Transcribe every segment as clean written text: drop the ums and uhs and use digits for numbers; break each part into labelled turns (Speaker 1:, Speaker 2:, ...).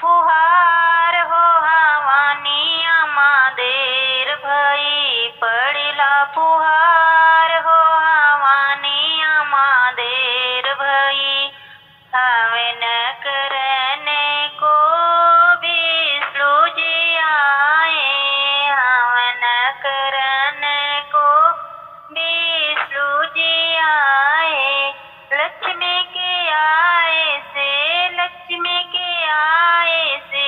Speaker 1: फुहार हो हवानिया मादेर भई पड़िला फुहार हो हवानिया मादेर भई हवे न करने को विष्णु जी आए हवे न करने को विष्णु जी आए लक्ष्मी के आए से लक्ष्मी के आए से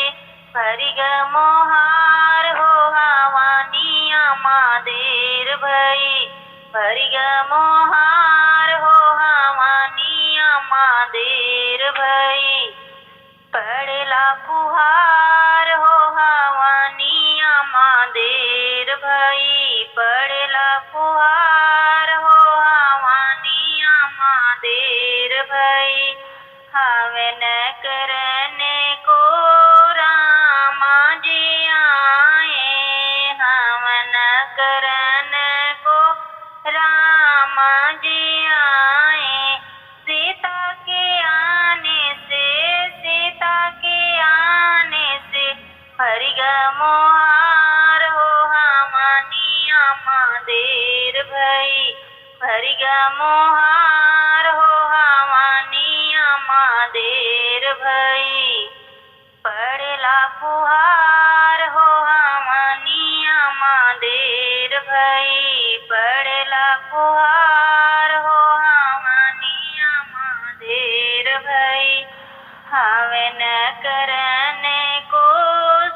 Speaker 1: भरिग मोहार हो हवानिया मादेर भई भरिग मोहार हो हवानिया मादेर भई पड़ेला फुहार हो हवानिया मादेर भई पड़ेला फुहार हो हवानिया मादेर भई हवे न करने को रामा जी आए हवे न करने को रामा जी आए सीता के आने से सीता के आने से भरिग मोहार हो हवानिया मादेर भई भरिग मोहार हो हवानिया मादेर भई पड़ेला फुहार हो हवानिया मादेर भई पड़ेला फुहार हो हवानिया मादेर भई हवे न करने को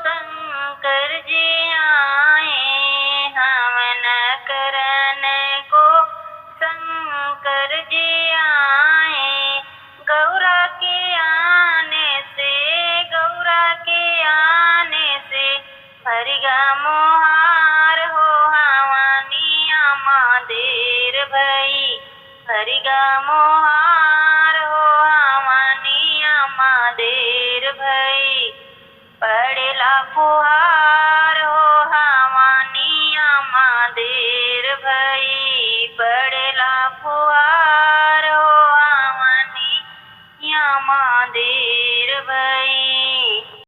Speaker 1: शंकर जी आए हवे न करने को शंकर जी आए गौरा के आने से गौरा के आने से भरिग मोहार हो हवानिया मादेर भई भरिग मोहार हो हवानिया मादेर भई पड़ेला फुहार